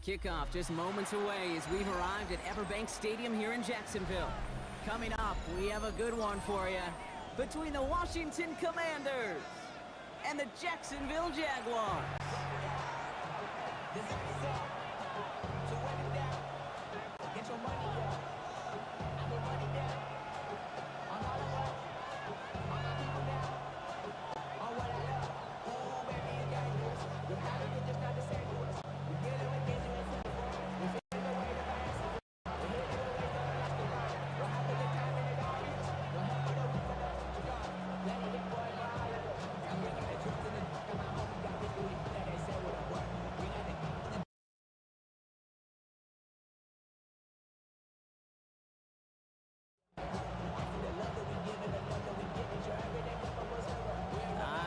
Kickoff just moments away as we've arrived at Everbank Stadium here in Jacksonville. Coming up, we have a good one for you. Between the Washington Commanders and the Jacksonville Jaguars.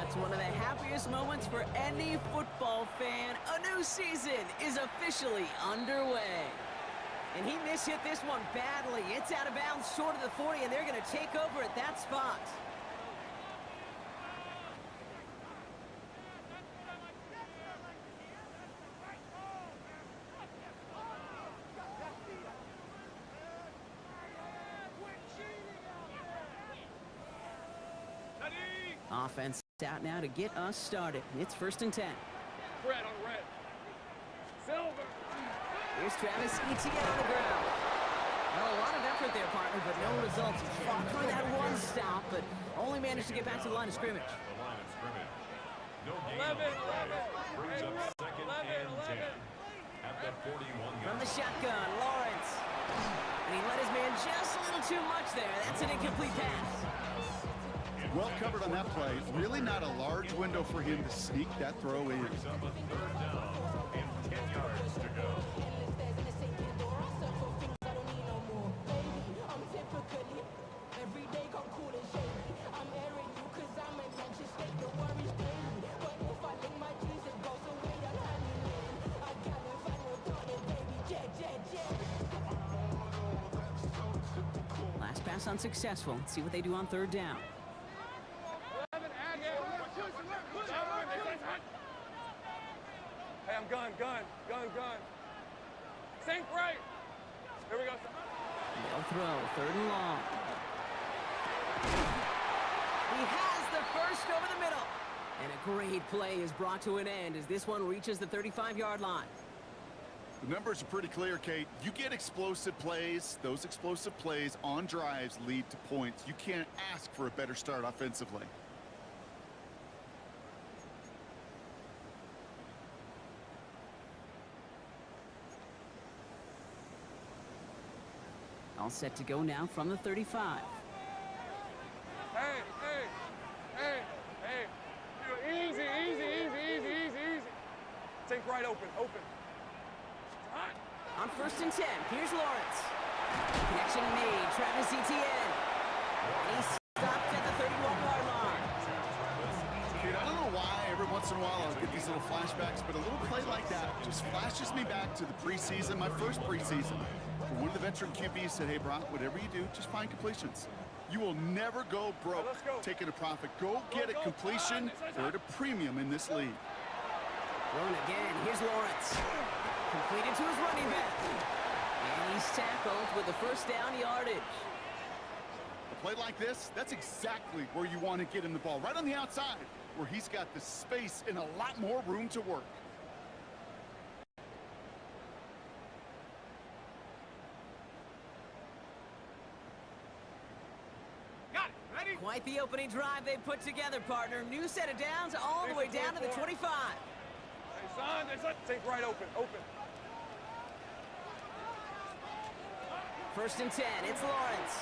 It's one of the happiest moments for any football fan. A new season is officially underway. And he mishit this one badly. It's out of bounds short of the 40, and they're going to take over at that spot. Offense out now to get us started. It's 1st and 10. Red on red. Silver. Here's Travis Etienne on the ground. Well, a lot of effort there, partner, but no results. He fought through that one stop, but only managed to get back to the line of scrimmage. The line of scrimmage. No gain 11. brings up 2nd and 10. At that 41. From the shotgun, Lawrence. And he let his man just a little too much there. That's an incomplete pass. Well covered on that play. Really not a large window for him to sneak that throw in. Brings up a 3rd down and 10 yards to go. Last pass unsuccessful. Let's see what they do on 3rd down. Hey, I'm gun. Sink right. Here we go. They'll throw, 3rd and long. He has the first over the middle. And a great play is brought to an end as this one reaches the 35-yard line. The numbers are pretty clear, Kate. You get explosive plays. Those explosive plays on drives lead to points. You can't ask for a better start offensively. All set to go now from the 35. Hey. Easy. Sink right open. Hot. On 1st and 10, here's Lawrence. Connection made, Travis Etienne. And he stopped at the 31-yard line. Dude, I don't know why every once in a while I'll get these little flashbacks, but a little play like that just flashes me back to the preseason, my first preseason. One of the veteran QBs said, hey, Brock, whatever you do, just find completions. You will never go broke taking a profit. Go get a completion. They're at a premium in this league. Thrown again, here's Lawrence. Completed to his running back. And he's tackled with the 1st down yardage. A play like this, that's exactly where you want to get him the ball. Right on the outside, where he's got the space and a lot more room to work. Quite the opening drive they put together, partner. New set of downs all the way down to the 25. Hey, son, sink right open. 1st and 10, it's Lawrence.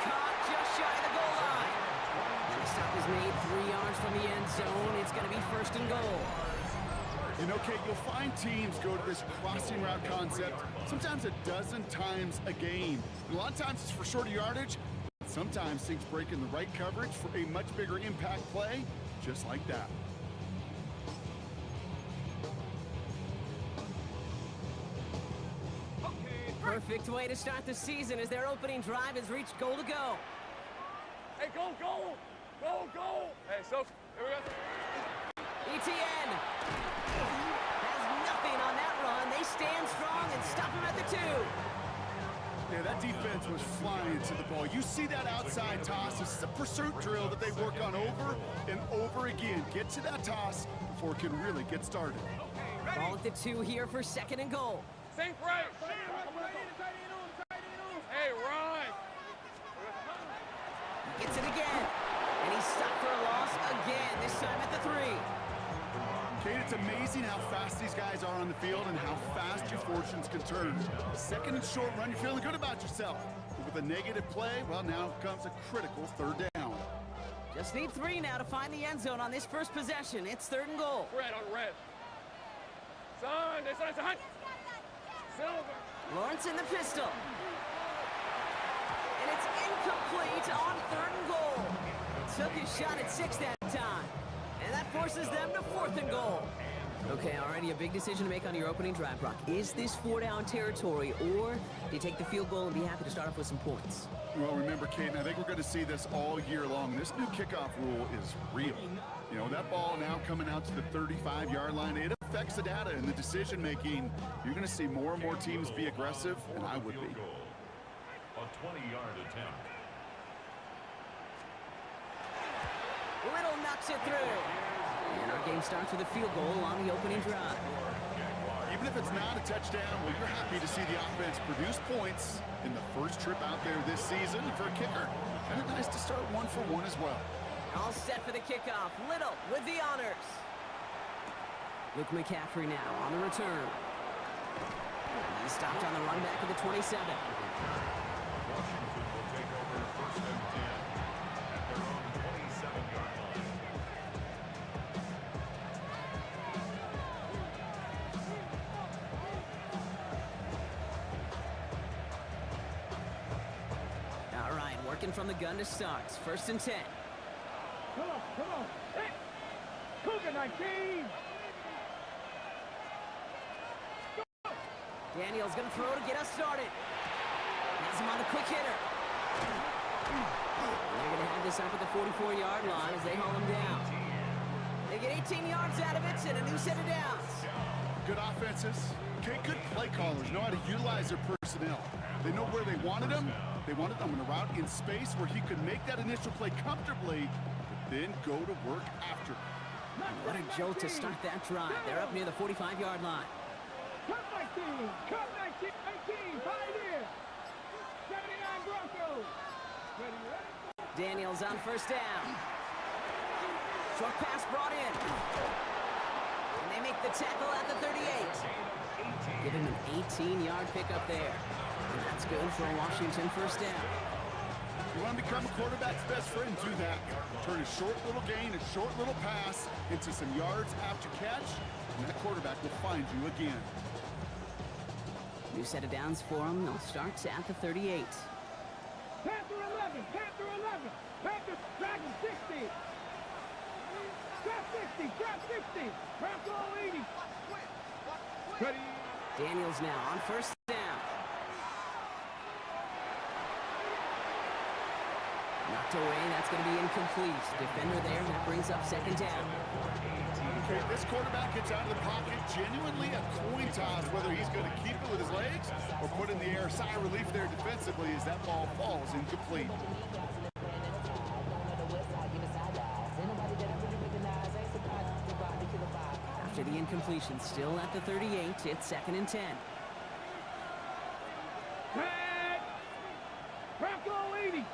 Caught just shy of the goal line. And the stop is made 3 yards from the end zone. It's going to be 1st and goal. You know, Kate, you'll find teams go to this crossing route concept sometimes a dozen times a game. And a lot of times it's for shorter yardage. Sometimes things break in the right coverage for a much bigger impact play, just like that. Perfect way to start the season as their opening drive has reached goal to go. Hey, goal! Hey, so, here we go. Etienne has stand strong and stop him at the 2. Yeah, that defense was flying to the ball. You see that outside toss. This is a pursuit drill that they work on over and over again. Get to that toss before it can really get started. Ball at the 2 here for 2nd and goal. Think right. Hey, Ron. He gets it again. And he's stopped for a loss again, this time at the 3. Kate, it's amazing how fast these guys are on the field and how fast your fortunes can turn. 2nd and short run, you're feeling good about yourself. But with a negative play, well, now comes a critical 3rd down. Just need 3 now to find the end zone on this first possession. It's 3rd and goal. Red on red. Son, son. Silver. Lawrence in the pistol. And it's incomplete on 3rd and goal. Took his shot at 6 that time. And that forces them to 4th and goal. Okay, already a big decision to make on your opening drive, Brock. Is this 4-down territory, or do you take the field goal and be happy to start off with some points? Well, remember, Kate, and I think we're going to see this all year long. This new kickoff rule is real. You know, that ball now coming out to the 35-yard line, it affects the data and the decision-making. You're going to see more and more teams be aggressive, and I would be. A 20-yard attempt. Little knocks it through. And our game starts with a field goal on the opening drive. Even if it's not a touchdown, well, you're happy to see the offense produce points in the first trip out there this season. For a kicker, kind of nice to start 1 for 1 as well. All set for the kickoff. Little with the honors. Luke McCaffrey now on the return. He stopped on the run back of the 27. Washington will take over 1st and 10 at their own 27-yard line. All right, working from the gun to start. 1st and 10. Come on. Hey, Cougar 19. Daniel's going to throw to get us started. Has him on the quick hitter. They're going to have this up at the 44-yard line as they haul him down. They get 18 yards out of it and a new set of downs. Good offenses. Okay, good play callers know how to utilize their personnel. They know where they wanted them. They wanted them in a route in space where he could make that initial play comfortably, but then go to work after. And what a jolt to start that drive. They're up near the 45-yard line. Come 19, 19, Pioneer. 79 Broncos. Ready? Daniels on 1st down. Short pass brought in. And they make the tackle at the 38. Give him an 18-yard pickup there. And that's good for a Washington 1st down. You want to become a quarterback's best friend, do that. Turn a short little gain, a short little pass into some yards after catch, and that quarterback will find you again. New set of downs for him. They'll start at the 38. Panther 11, Panther 11. Panther Dragon 60. Trap 60. Bronco 80. Ready? Daniels now on 1st down. Knocked away, that's going to be incomplete. Defender there, that brings up 2nd down. Okay, this quarterback gets out of the pocket, genuinely a coin toss, whether he's going to keep it with his legs or put in the air. Sigh of relief there defensively as that ball falls incomplete. After the incompletion, still at the 38, it's 2nd and 10. Red. Bronco 80.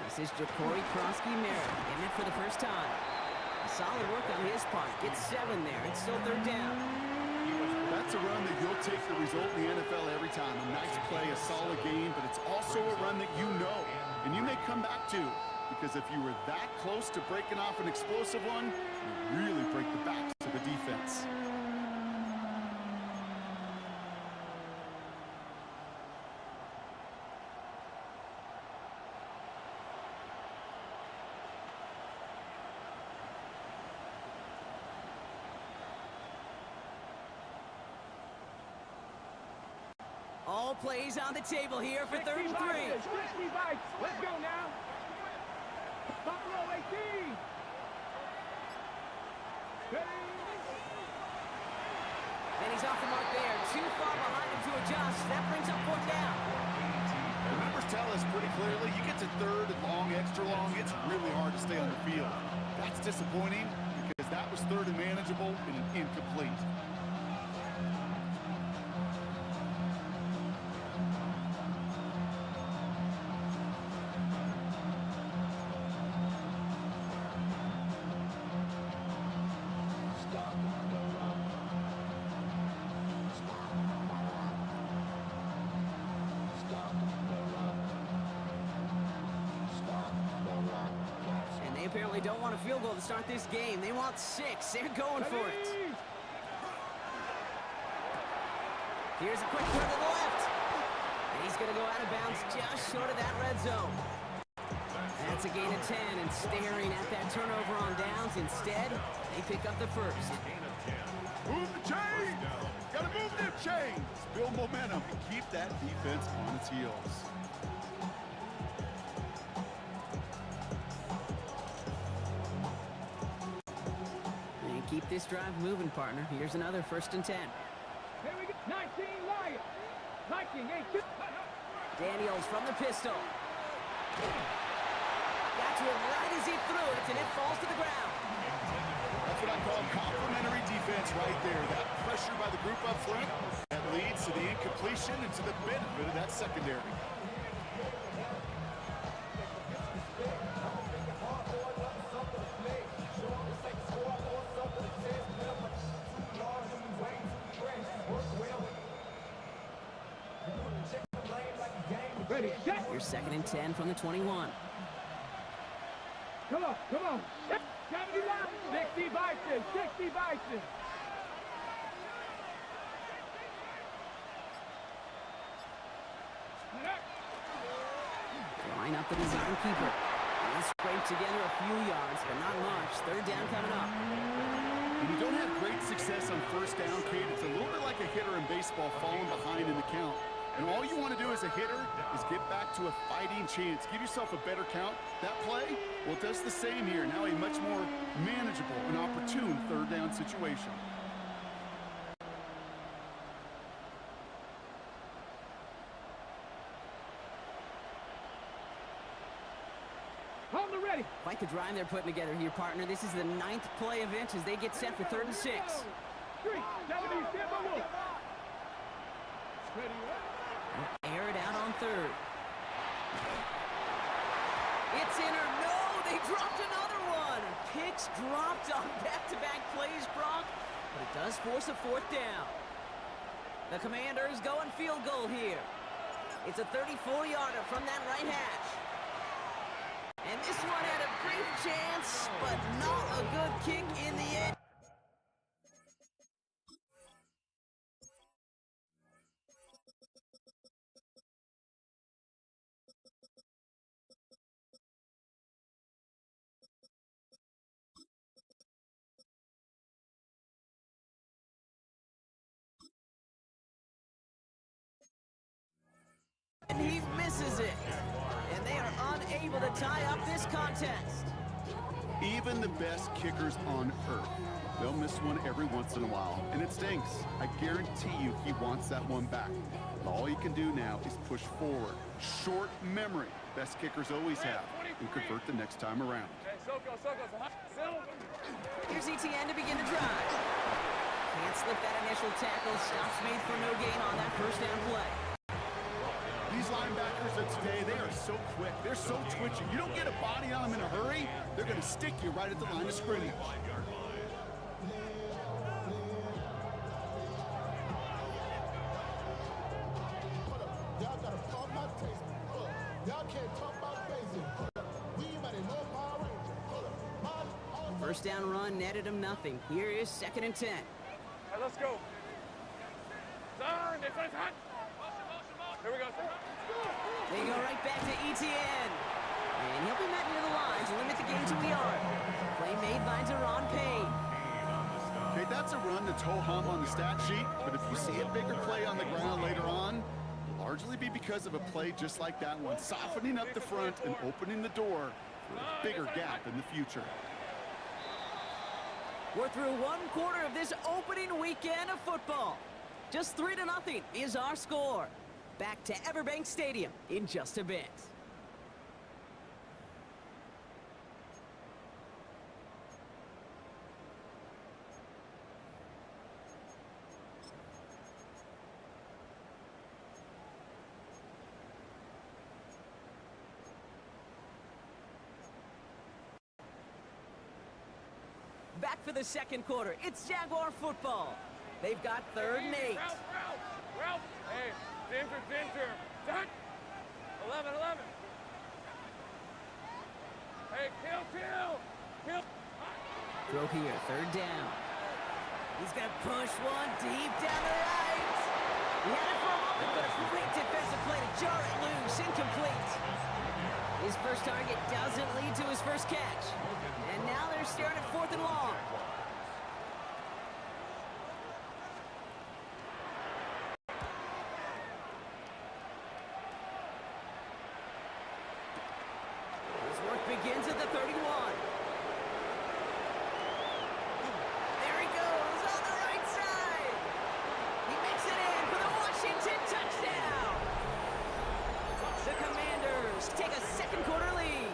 This is Ja'Cory Krosky-Merritt getting it for the first time. Solid work on his part. Gets 7 there. It's still 3rd down. That's a run that you'll take the result in the NFL every time. A nice play, a solid game, but it's also a run that you know and you may come back to, because if you were that close to breaking off an explosive one, you really break the backs of the defense. All plays on the table here for 3rd and 3. 60 bites. Let's go now. Buffalo 18. And he's off the mark there. Too far behind him to adjust. That brings up fourth down. The numbers tell us pretty clearly, you get to third and long, extra long, it's really hard to stay on the field. That's disappointing because that was third and manageable and an incomplete. Apparently don't want a field goal to start this game. They want 6. They're going for it. Here's a quick throw to the left. And he's going to go out of bounds just short of that red zone. That's a gain of 10, and staring at that turnover on downs. Instead, they pick up the first. Move the chains! Gotta move them chains! Build momentum and keep that defense on its heels. Keep this drive moving, partner. Here's another 1st and 10. Here we go. 19 Lions. 19, 18. Daniels from the pistol. Got to him right as he threw it, and it falls to the ground. That's what I call complementary defense right there. That pressure by the group up front, that leads to the incompletion and to the benefit of that secondary. Ready, set. Here's 2nd and 10 from the 21. Come on, come on. 70 Lions. 60 Bison, 60 Bison. Line up the design keeper. And they scrape together a few yards, but not much. 3rd down coming up. When you don't have great success on 1st down, Kate, it's a little bit like a hitter in baseball falling behind in the count. And all you want to do as a hitter is get back to a fighting chance. Give yourself a better count. That play, well, it does the same here. Now a much more manageable and opportune 3rd down situation. On the ready. Quite the drive they're putting together here, partner. This is the 9th play of it as they get set for 3rd and 6. 3, 70, stand by one. Ready, Air it out on 3rd. It's in or no, they dropped another one. Picks dropped on back-to-back plays, Brock, but it does force a 4th down. The Commanders going field goal here. It's a 34-yarder from that right hash. And this one had a brief chance, but not a good kick in the end. And he misses it. And they are unable to tie up this contest. Even the best kickers on earth, they'll miss one every once in a while, and it stinks. I guarantee you he wants that one back. But all he can do now is push forward. Short memory, best kickers always have, and convert the next time around. Here's ETN to begin the drive. Can't slip that initial tackle. Stops made for no gain on that 1st down play. These linebackers of today, they are so quick. They're so twitchy. You don't get a body on them in a hurry, they're going to stick you right at the line of scrimmage. First down run netted him nothing. Here is 2nd and 10. Right, let's go. Turn, this one's hot. Here we go, sir. They go right back to ETN. And he'll be met near the line to limit the gain to a yard. Play made by Deron Payne. Okay, that's a run that's ho-hum on the stat sheet, but if you see a bigger play on the ground later on, it'll largely be because of a play just like that one, softening up the front and opening the door for a bigger gap in the future. We're through one quarter of this opening weekend of football. Just 3-0 is our score. Back to Everbank Stadium in just a bit. Back for the second quarter. It's Jaguar football. They've got 3rd and 8. Ralph. Hey, Ginger. Done. 11. Hey, kill. Throw here, 3rd down. He's going to push one deep down the right. He had it for a moment, but a great defensive play to jar it loose. Incomplete. His first target doesn't lead to his first catch. And now they're staring at 4th and long. His work begins at the 31. There he goes on the right side. He makes it in for the Washington touchdown. The Commanders take a second quarter lead.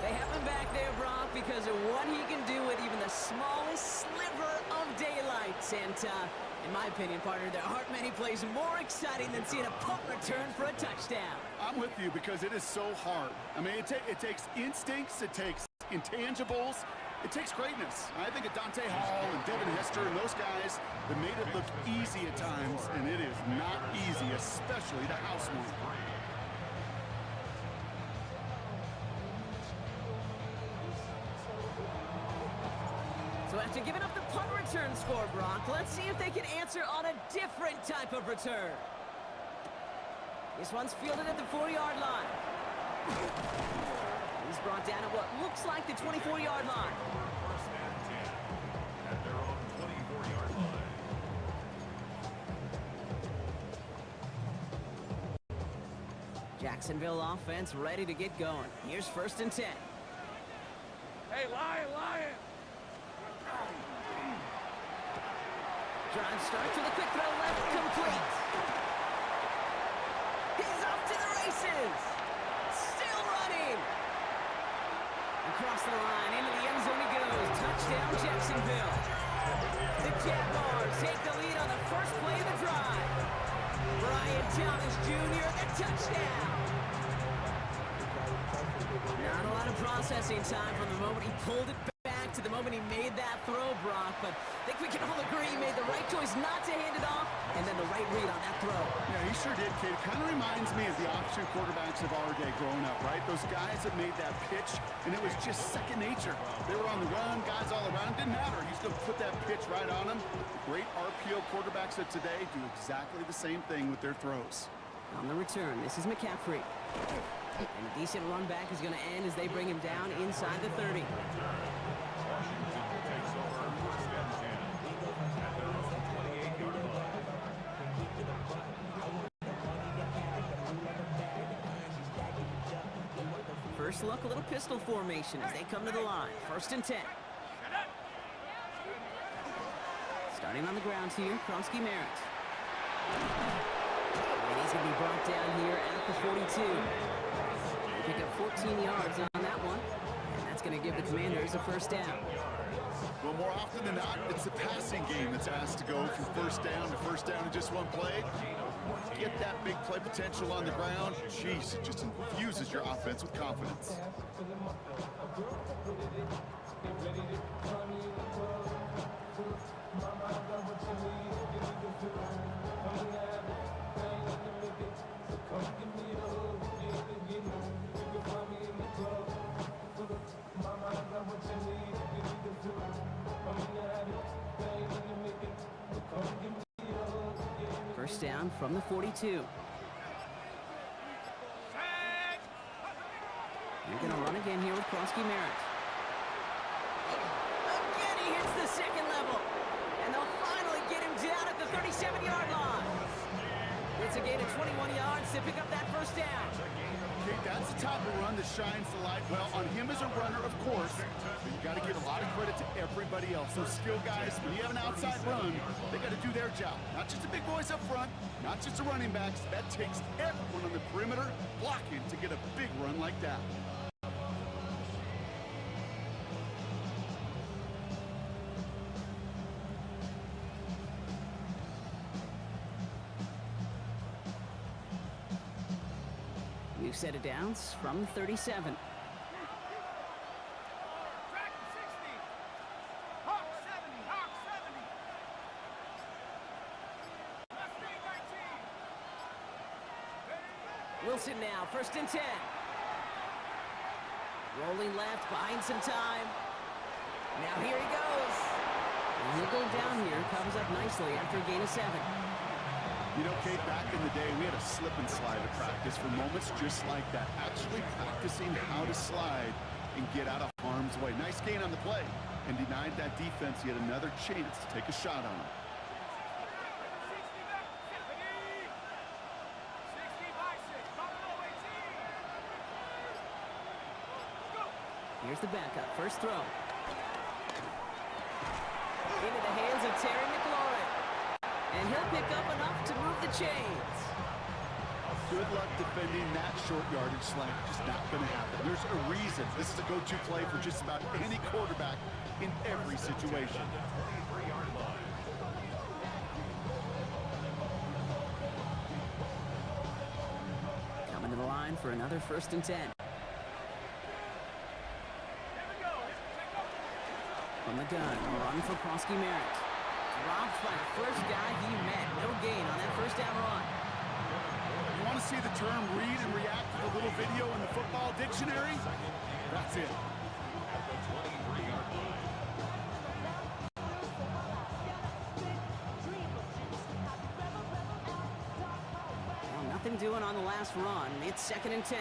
They have him back there, Brock, because of what he can do with even the smallest sliver of daylight. And in my opinion, partner, there aren't many plays more exciting than seeing a punt return for a touchdown. I'm with you because it is so hard. I mean, it takes instincts, it takes intangibles, it takes greatness. I think of Dante Hall and Devin Hester and those guys that made it look easy at times, and it is not easy, especially the house one. So after giving up the punt return score, Brock, let's see if they can answer on a different type of return. This one's fielded at the 4-yard line. He's brought down at what looks like the 24-yard line. First and 10 at their own 24-yard line. Jacksonville offense ready to get going. Here's 1st and 10. Hey, Lion. Drive starts with a quick throw left, complete. He's off to the races. Still running. Across the line, into the end zone he goes. Touchdown, Jacksonville. The Jaguars take the lead on the first play of the drive. Brian Thomas Jr., the touchdown. Not a lot of processing time from the moment he pulled it back to the moment he made that throw, Brock, but I think we can all agree he made the right choice not to hand it off, and then the right read on that throw. Yeah, he sure did, kid. Kind of reminds me of the option quarterbacks of our day growing up, right? Those guys that made that pitch, and it was just second nature. They were on the run, guys all around. Didn't matter. He's going to put that pitch right on them. The great RPO quarterbacks of today do exactly the same thing with their throws. On the return, this is McCaffrey. And a decent run back is going to end as they bring him down inside the 30. First look, a little pistol formation as they come to the line. 1st and 10. Starting on the ground here, Kronsky Merritt. And he's going to be brought down here at the 42. They pick up 14 yards on that one. And that's going to give the Commanders a 1st down. Well, more often than not, it's the passing game that's asked to go from 1st down to 1st down in just one play. Get that big play potential on the ground. Jeez, it just infuses your offense with confidence. First down from the 42. You're going to run again here with Kronsky Merritt. Again, he hits the second level. And they'll finally get him down at the 37-yard line. It's a gain of 21 yards to pick up that 1st down. Okay, that's the type of run that shines the light, well, on him as a runner, of course, but you got to give a lot of credit to everybody else. Those skill guys, when you have an outside run, they got to do their job. Not just the big boys up front, not just the running backs. That takes everyone on the perimeter blocking to get a big run like that. New set of downs from 37. Track 60. Hawk 70. Hawk 70. Mustang 19. Wilson now, 1st and 10. Rolling left, buying some time. Now here he goes. And he'll go down here, comes up nicely after a gain of 7. You know, Kate, back in the day, we had a slip and slide at practice for moments just like that. Actually practicing how to slide and get out of harm's way. Nice gain on the play, and denied that defense yet another chance to take a shot on him. 60 by 6. Buffalo 18. Go. Here's the backup, first throw. Into the hands of Terry McLaurin. And he'll pick up enough to move the chains. Good luck defending that short yardage slant. Just not going to happen. There's a reason this is a go-to play for just about any quarterback in every situation. Coming to the line for another 1st and 10. From the gun, run for Prosky Merritt. Dropped by the first guy he met. No gain on that 1st down run. You want to see the term read and react to the little video in the football dictionary? That's it. Well, nothing doing on the last run. It's 2nd and 10. 19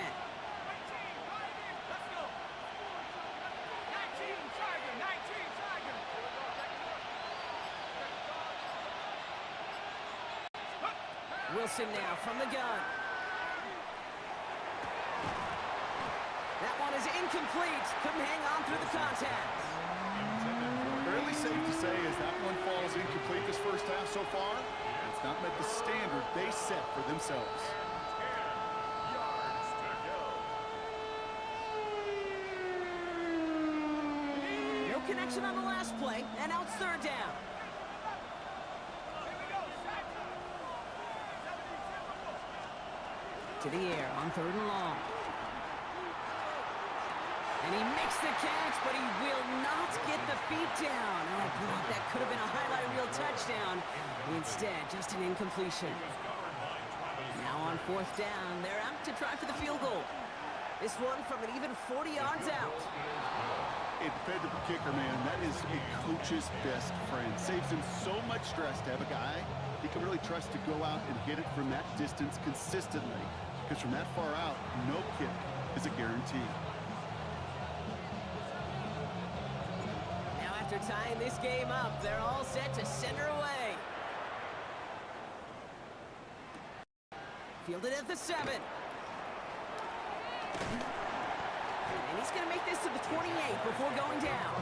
Tiger. 19 Tiger. Wilson now from the gun. That one is incomplete. Couldn't hang on through the contact. Fairly safe to say as that one falls incomplete this first half so far, it's not met the standard they set for themselves. No connection on the last play, and now it's 3rd down. To the air on 3rd and long. And he makes the catch, but he will not get the feet down. Oh, boy, that could have been a highlight reel touchdown. Instead, just an incompletion. Now on 4th down, they're out to try for the field goal. This one from an even 40 yards out. A dependable kicker, man. That is a coach's best friend. Saves him so much stress to have a guy he can really trust to go out and hit it from that distance consistently. Because from that far out, no kick is a guarantee. Now after tying this game up, they're all set to send her away. Fielded at the 7. And he's going to make this to the 28 before going down.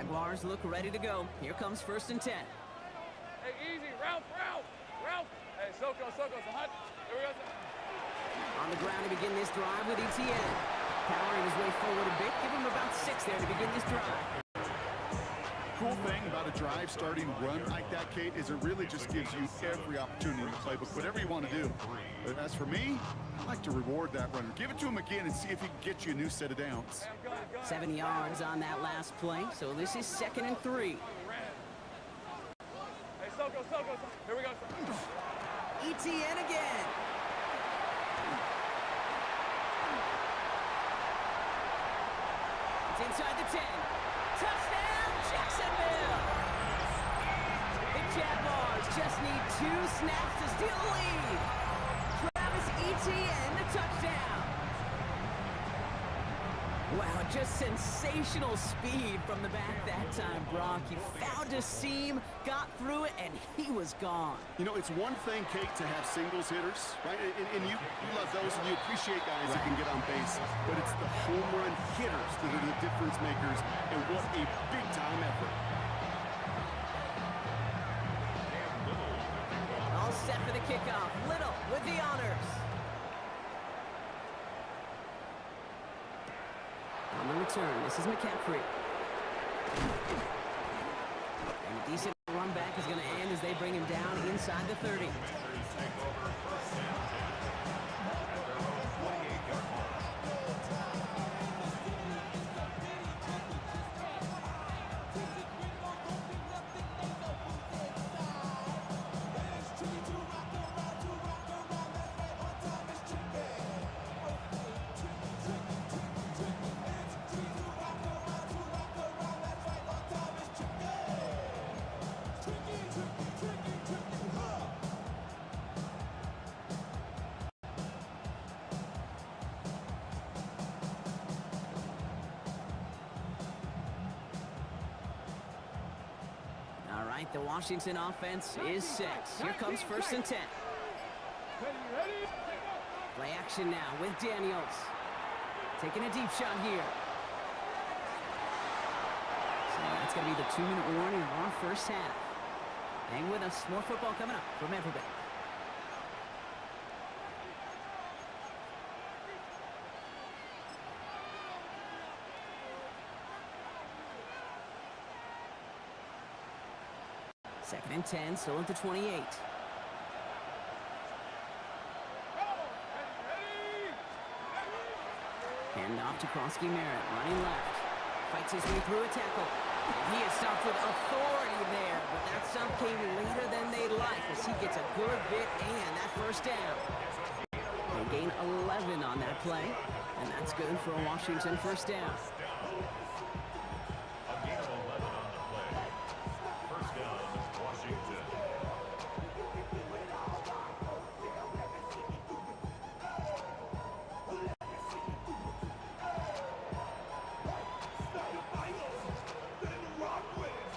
Jaguars look ready to go. Here comes 1st and 10. Hey, easy. Ralph. Hey, Soko. So hot. There we go. On the ground to begin this drive with ETN. Powering his way forward a bit. Give him about 6 there to begin this drive. Cool thing about a drive starting run like that, Kate, is it really just gives you every opportunity in the playbook, whatever you want to do. But as for me, I like to reward that runner. Give it to him again and see if he can get you a new set of downs. 7 yards on that last play, so this is 2nd and 3. Hey, Soko. Here we go. ETN again. It's inside the 10. Touchdown, Jacksonville! The Jaguars just need 2 snaps to steal the lead. Travis Etienne, the touchdown. Wow, just sensational speed from the back that time, Brock. He found a seam, got through it, and he was gone. You know, it's one thing, Kate, to have singles hitters, right? And you love those, and you appreciate guys that can get on base. But it's the home run hitters that are the difference makers, and what a big-time effort. All set for the kickoff. Little with the honors. On the return, this is McCaffrey. And a decent run back is going to end as they bring him down inside the 30. The Washington offense is set. Here comes 1st and 10. Play action now with Daniels. Taking a deep shot here. So that's going to be the 2-minute warning of our first half. Hang with us. More football coming up from Everbank. Second and 10, still at the 28. Hand off to Krosky Merritt, running left. Fights his way through a tackle. And he is stopped with authority there, but that stop came later than they'd like as he gets a good bit and that 1st down. They gain 11 on that play, and that's good for a Washington 1st down.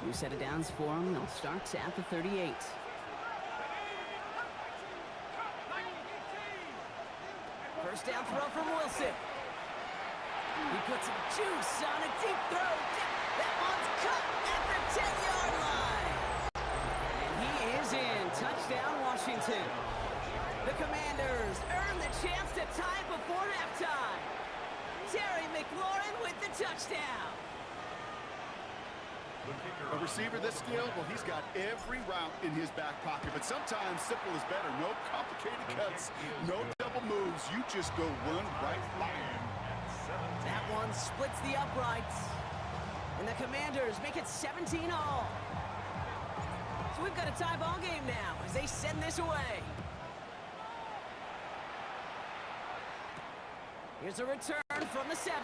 New set of downs for him. They'll start at the 38. First down throw from Wilson. He puts some juice on a deep throw. That one's cut at the 10-yard line. And he is in. Touchdown, Washington. The Commanders earn the chance to tie before halftime. Terry McLaurin with the touchdown. A receiver this skilled, well, he's got every route in his back pocket, but sometimes simple is better. No complicated cuts, no double moves. You just go run right by him. That one splits the uprights. And the Commanders make it 17-all. So we've got a tie ball game now as they send this away. Here's a return from the 7.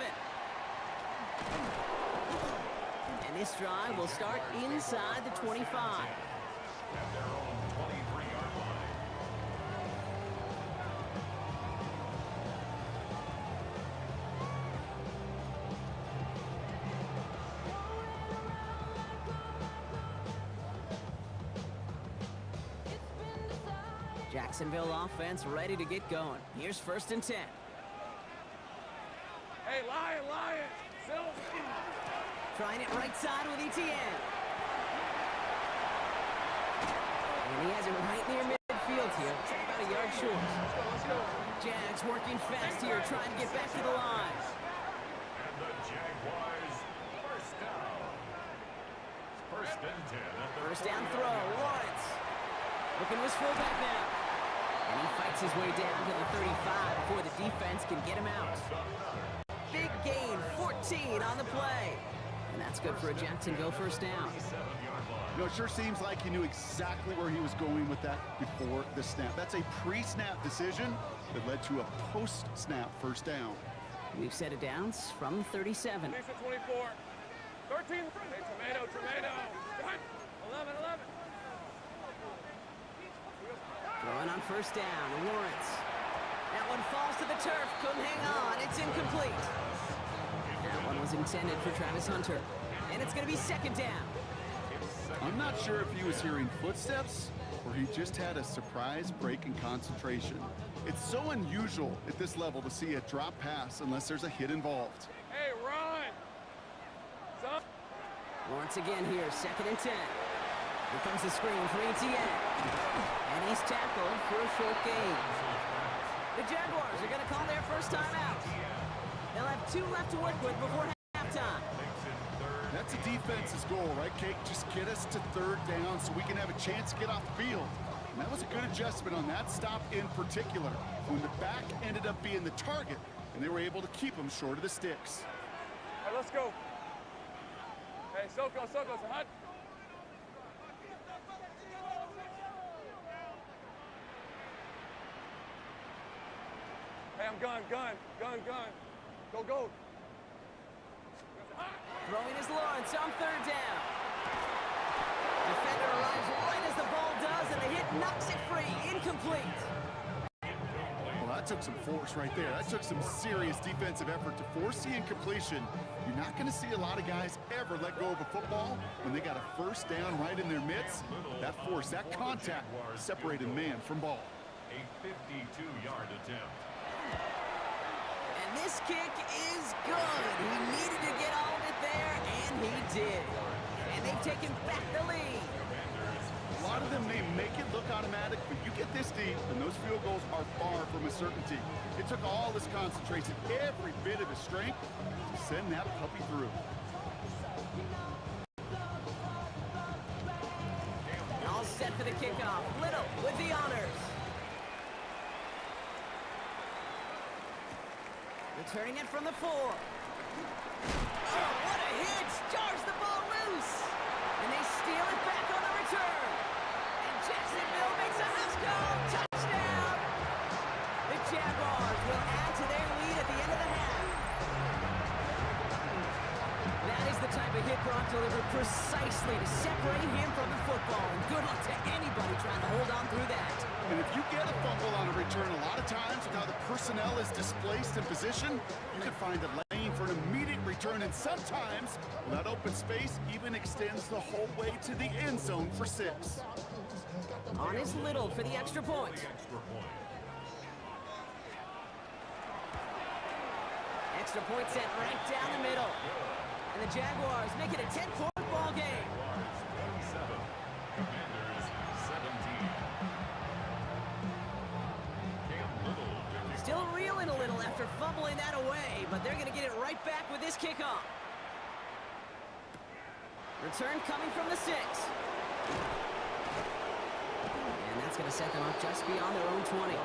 And this drive will start inside the 25. At their own 23-yard line. Jacksonville offense ready to get going. Here's 1st and 10. Hey, Lion! Trying it right side with ETN. And he has it right near midfield here. It's about a yard short. Let's go. Jags working fast here, trying to get back to the line. And the Jaguars first down. First and 10 at the First down throw, Lawrence. Looking to his fullback now. And he fights his way down to the 35 before the defense can get him out. Big gain, 14 on the play. And that's good for a Jacksonville first down. You know, it sure seems like he knew exactly where he was going with that before the snap. That's a pre-snap decision that led to a post-snap first down. We've set it downs from 37. Decent 24. 13. Hey, tomato. Cut. 11. Throwing on first down, Lawrence. That one falls to the turf, couldn't hang on, it's incomplete. That one was intended for Travis Hunter. And it's gonna be second down. I'm not sure if he was hearing footsteps or he just had a surprise break in concentration. It's so unusual at this level to see a drop pass unless there's a hit involved. Hey, run. Son. Lawrence again here, second and 10. Here comes the screen for ETN. And he's tackled for a short gain. The Jaguars are gonna call their first time out. They'll have 2 left to work with before halftime. That's a defense's goal, right, Kate? Just get us to third down so we can have a chance to get off the field. And that was a good adjustment on that stop in particular, when the back ended up being the target, and they were able to keep him short of the sticks. All right, let's go. Hey, Soko, hot. Hey, I'm gun. Go. Throwing is Lawrence on third down. Defender arrives right as the ball does, and the hit knocks it free. Incomplete. Well, that took some force right there. That took some serious defensive effort to force the incompletion. You're not going to see a lot of guys ever let go of a football when they got a first down right in their midst. That force, that contact separated man from ball. A 52-yard attempt. And this kick is good. He needed to get all of it there, and he did. And they've taken back the lead. A lot of them may make it look automatic, but you get this deep, and those field goals are far from a certainty. It took all his concentration, every bit of his strength, to send that puppy through. All set for the kickoff. Little with the honors. Returning it from the 4. Oh, what a hit! Jars the ball loose! And they steal it back on the return. And Jacksonville makes a house call. Touchdown! The Jaguars will add to their lead at the end of the half. That is the type of hit Brock delivered precisely to separate him from the football. And good luck to anybody trying to hold on through that. And if you get a fumble on a return, a lot of times with how the personnel is displaced in position, you can find a lane for an immediate return, and sometimes that open space even extends the whole way to the end zone for 6. On is Little for the extra point. Extra point sent right down the middle. And the Jaguars make it a 10-point ball game. Commanders 17. Still reeling a little after fumbling that away, but they're going to get it right back with this kickoff. Return coming from the 6. And that's going to set them up just beyond their own 20.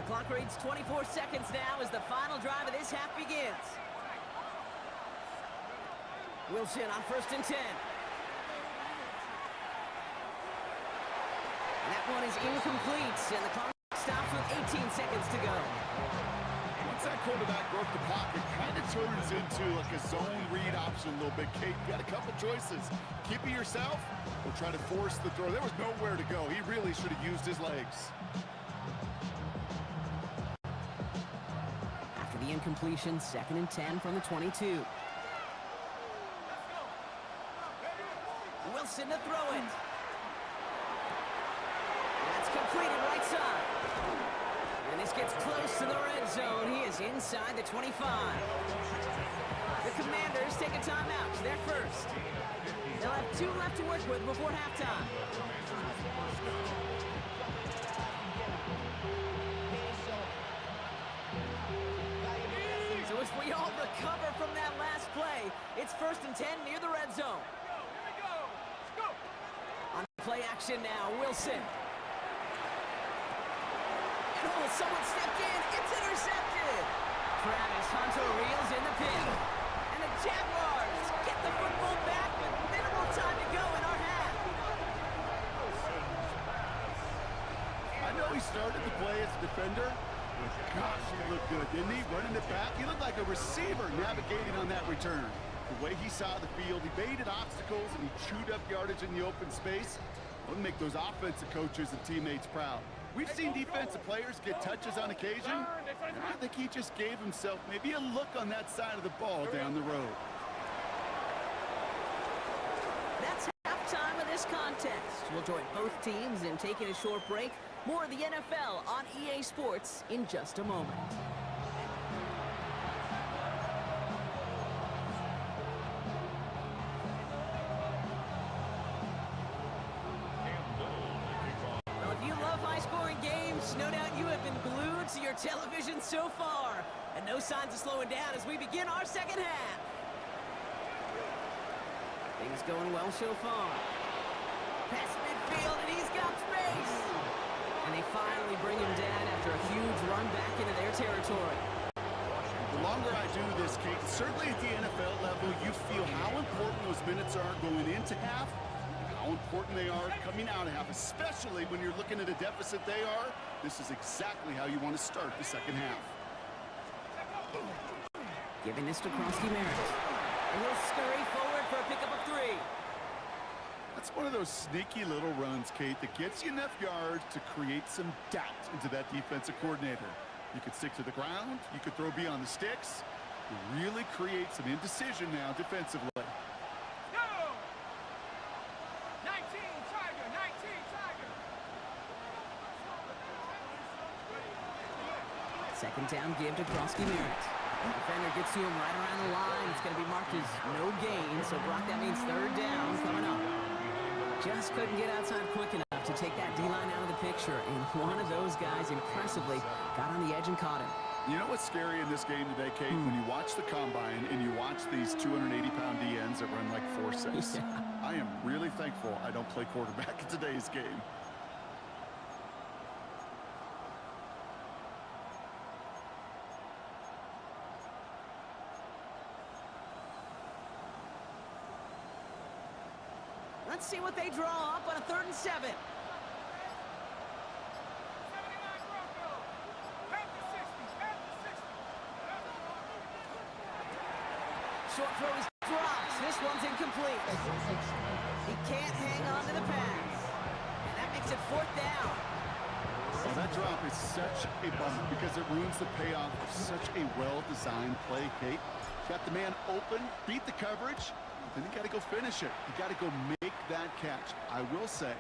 Clock reads 24 seconds now as the final drive of this half begins. Wilson on first and 10. And that one is incomplete, and the clock stops with 18 seconds to go. Once that quarterback broke the pocket, it kind of turns into like a zone read option a little bit, Kate. You got a couple choices. Keep it yourself or try to force the throw. There was nowhere to go. He really should have used his legs. incompletion, 2nd and 10 from the 22. Wilson to throw it. That's completed right side. And this gets close to the red zone. He is inside the 25. The Commanders take a timeout. They're first. They'll have 2 left to work with before halftime. So as we all recover from that last play, it's 1st and 10 near the red zone. On play action now, Wilson. And someone stepped in. It's intercepted. Travis Hunter reels in the pin. And the Jaguars get the football back with minimal time to go in our half. I know he started the play as a defender, but gosh, he looked good, didn't he? Running it back, he looked like a receiver navigating on that return. The way he saw the field, he baited obstacles and he chewed up yardage in the open space. It'll make those offensive coaches and teammates proud. We've seen defensive players get touches on occasion, and I think he just gave himself maybe a look on that side of the ball down the road. That's halftime of this contest. We'll join both teams in taking a short break. More of the NFL on EA Sports in just a moment. Well, if you love high-scoring games, no doubt you have been glued to your television so far. And no signs of slowing down as we begin our second half. Things going well so far. Past midfield, and he's got space. And they finally bring him down after a huge run back into their territory. The longer I do this, Kate, certainly at the NFL level, you feel how important those minutes are going into half, and how important they are coming out of half, especially when you're looking at a deficit they are. This is exactly how you want to start the second half. Giving this to Krosky-Merritt. And he'll scurry forward for a pickup of 3. That's one of those sneaky little runs, Kate, that gets you enough yards to create some doubt into that defensive coordinator. You could stick to the ground, you could throw beyond the sticks. You really create some indecision now defensively. Go! 19, Tiger, 19, Tiger. 2nd down give to Krosky-Merritt. Defender gets to him right around the line. It's going to be marked as no gain. So, Brock, that means 3rd down coming up. Just couldn't get outside quick enough to take that D-line out of the picture. And one of those guys impressively got on the edge and caught him. You know what's scary in this game today, Kate? When you watch the combine and you watch these 280-pound DNs that run like 4.6. Yeah. I am really thankful I don't play quarterback in today's game. Let's see what they draw up on a 3rd and 7. 79 Bronco. Back to 60, back to 60. Short throw is dropped. This one's incomplete. He can't hang on to the pass. And that makes it 4th down. Well, that drop is such a bummer because it ruins the payoff of such a well-designed play, Kate. Got the man open, beat the coverage, then you got to go finish it. You got to go make that catch. I will say,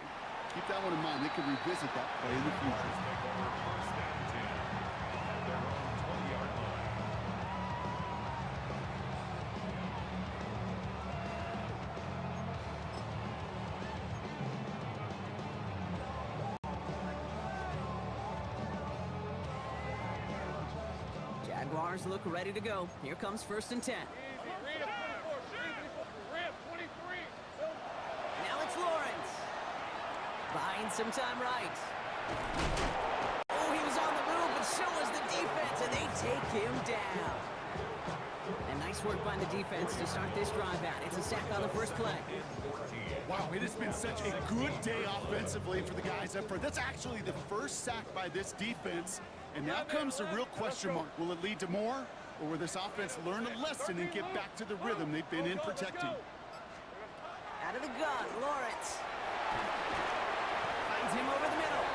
keep that one in mind. They can revisit that play in the future. Jaguars look ready to go. Here comes 1st and 10. Now it's Lawrence. Buying some time right. Oh, he was on the move, but so was the defense, and they take him down. And nice work by the defense to start this drive out. It's a sack on the first play. Wow, it has been such a good day offensively for the guys up front. That's actually the first sack by this defense. And now comes the real question mark. Will it lead to more? Or will this offense learn a lesson and get back to the rhythm they've been in protecting? Out of the gun, Lawrence. Finds him over the middle.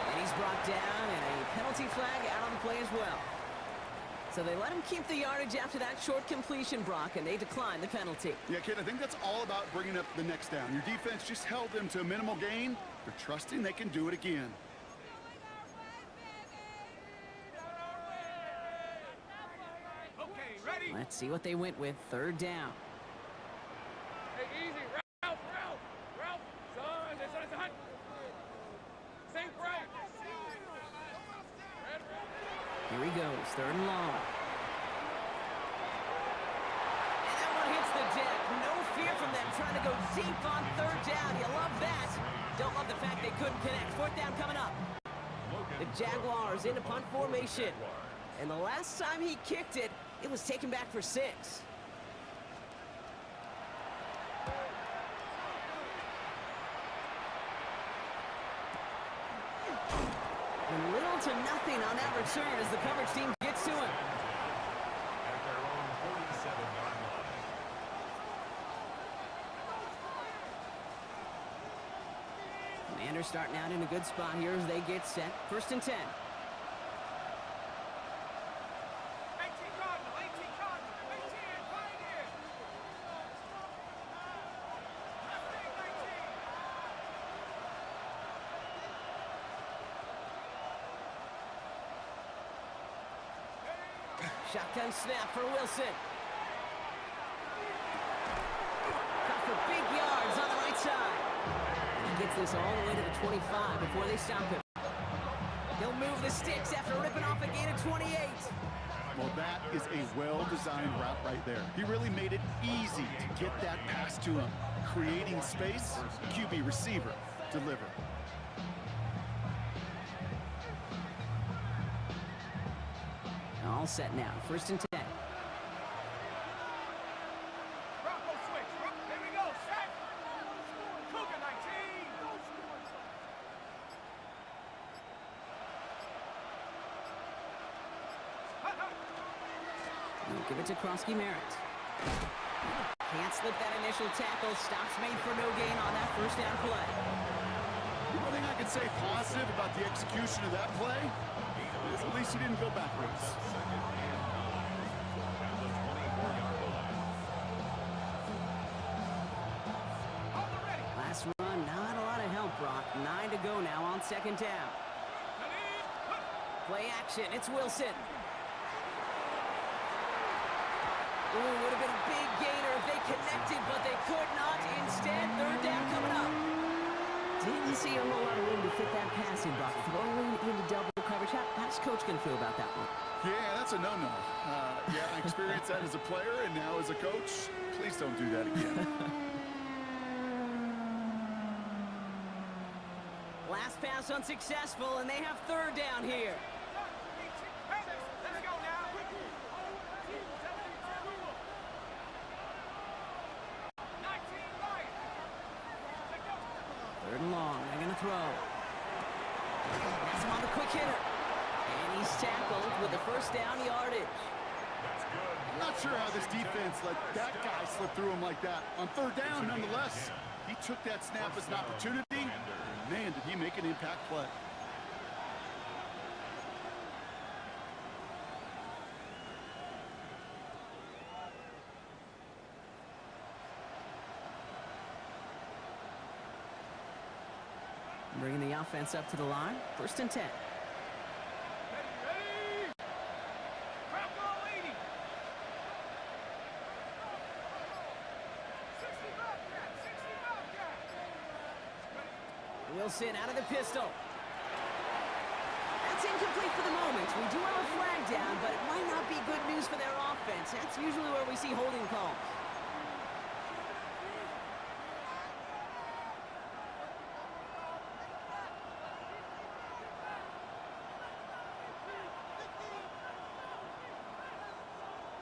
And he's brought down, and a penalty flag out on the play as well. So they let him keep the yardage after that short completion, Brock, and they decline the penalty. Yeah, kid, I think that's all about bringing up the next down. Your defense just held them to a minimal gain. They're trusting they can do it again. Okay, ready? Let's see what they went with. Third down. Hey, easy. Ralph. Son, this one is a hunt. Same break. Here he goes, third and long. And that one hits the deck. No fear from them trying to go deep on third down. You love that. Don't love the fact they couldn't connect. Fourth down coming up. The Jaguars into punt formation. And the last time he kicked it, it was taken back for 6. And little to nothing on that return as the coverage team gets to him. At their own 47-yard line. Commanders starting out in a good spot here as they get set. First and 10. 18 Cardinal, 18 Pioneer. Shotgun snap for Wilson. Cut for big yards on the right side. He gets this all the way to the 25 before they stop him. He'll move the sticks after ripping off a gain of 28. Well, that is a well-designed route right there. He really made it easy to get that pass to him. Creating space, QB receiver, deliver. All set now. First and 10. Bronco switch. Here we go. Set. Cougar 19. He'll give it to Krosky Merritt. Can't slip that initial tackle. Stops made for no gain on that first down play. The only thing I can say positive about the execution of that play is at least he didn't go backwards. Last run, not a lot of help, Brock. 9 to go now on second down. Play action, it's Wilson. Ooh, would have been a big gainer if they connected, but they could not. Instead, third down coming up. Didn't see a whole lot of room to fit that passing, Brock. Throwing into double coverage. How's Coach going to feel about that one? Yeah, that's a no-no. Yeah, I experienced that as a player and now as a coach. Please don't do that again. Last pass unsuccessful, and they have third down here. Let's go now. Third and long, they're going to throw. That's him on the quick hitter. And he's tackled with the first down yardage. That's good. I'm not sure how this defense let that guy slip through him like that. On third down, nonetheless, he took that snap as an opportunity. And man, did he make an impact play. Bringing the offense up to the line. First and 10. Ready. Bronco leading. 60 Bobcat. Wilson out of the pistol. That's incomplete for the moment. We do have a flag down, but it might not be good news for their offense. That's usually where we see holding calls.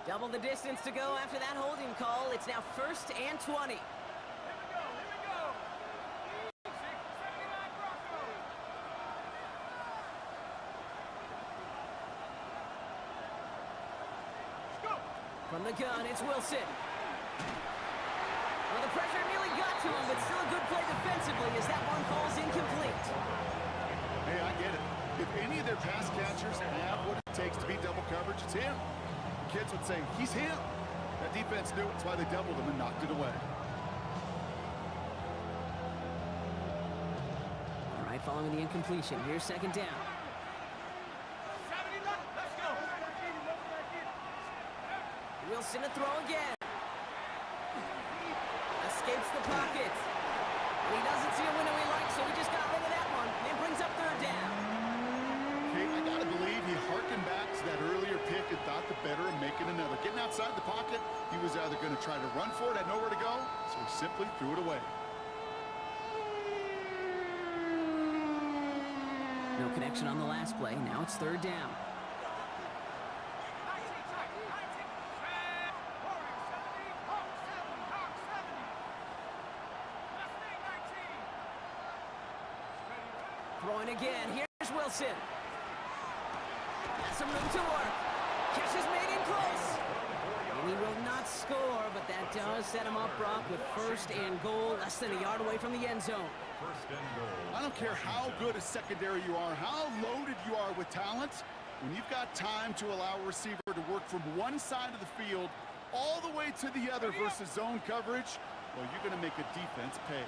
Double the distance to go after that holding call. It's now first and 20. Here we go. Easy. 79 Bronco. Let's go. From the gun, it's Wilson. Well, the pressure nearly got to him, but still a good play defensively as that one falls incomplete. Hey, I get it. If any of their pass catchers have what it takes to beat double coverage, it's him. kids would say, he's him. That defense knew it. That's why they doubled him and knocked it away. All right, following the incompletion. Here's second down. Let's go. Wilson to throw again. Escapes the pocket. And he doesn't see a window he likes, so he just got rid of that one. And brings up third down. Okay, I gotta believe he harkened back to that earlier pick and thought the better of making another. Getting outside the pocket, he was either going to try to run for it, had nowhere to go, so he simply threw it away. No connection on the last play. Now it's third down. Throwing again. Here's Wilson. Has some room to work. Catch is made in close. And he will not score, but that does set him up, Brock, with first and goal, less than a yard away from the end zone. First and goal. I don't care how good a secondary you are, how loaded you are with talent, when you've got time to allow a receiver to work from one side of the field all the way to the other versus zone coverage, well, you're going to make a defense pay.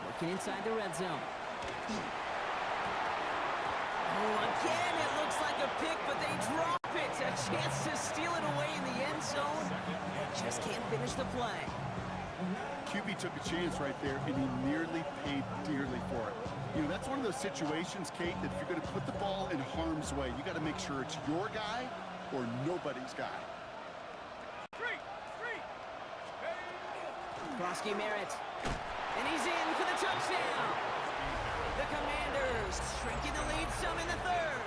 Working inside the red zone. Oh, again, it looks like a pick, but they drop it. A chance to steal it away in the end zone. Just can't finish the play. QB took a chance right there, and he nearly paid dearly for it. You know, that's one of those situations, Kate, that if you're going to put the ball in harm's way, you got to make sure it's your guy or nobody's guy. Krosky Merritt. And he's in for the touchdown. The Commanders shrinking the lead some in the third.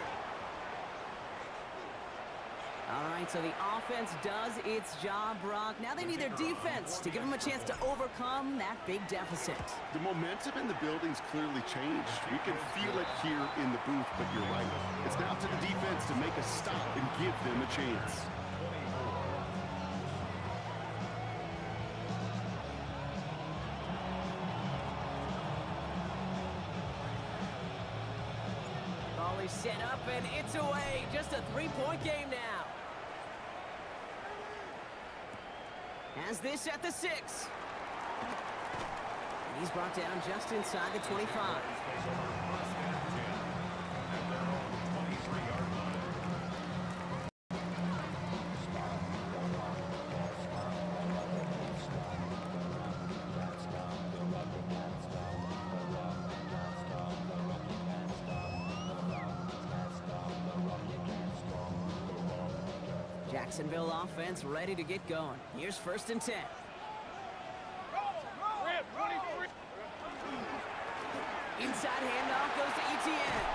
All right, so the offense does its job, Brock. Now they need their defense to give them a chance to overcome that big deficit. The momentum in the building's clearly changed. We can feel it here in the booth, but you're right. It's now to the defense to make a stop and give them a chance. Ball is set up, and it's away. Just a three-point game now. Has this at the 6. And he's brought down just inside the 25. Jacksonville offense ready to get going. Here's first and 10. Inside handoff goes to Etienne.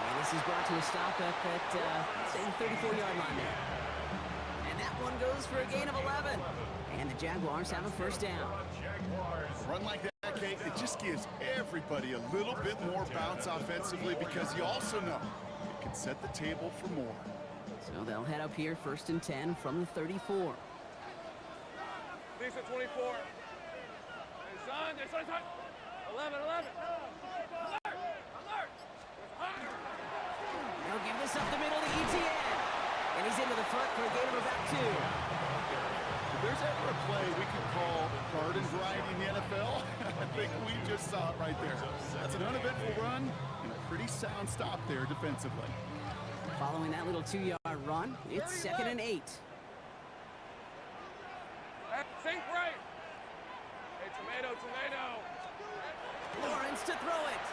And this is brought to a stop up at, say, the 34-yard line there. And that one goes for a gain of 11. And the Jaguars have a first down. Run like that, Kate, it just gives everybody a little bit more bounce offensively because you also know it can set the table for more. So they'll head up here, first and 10 from the 34. Lisa 24. Hey, son, 11. Alert! They'll give this up the middle to Etienne. And he's into the front for a gain of about 2. If there's ever a play we could call garden variety in the NFL, I think we just saw it right there. That's an uneventful run and a pretty sound stop there defensively. Following that little 2-yard run, it's second and 8. Think right. Hey, tomato. Lawrence to throw it.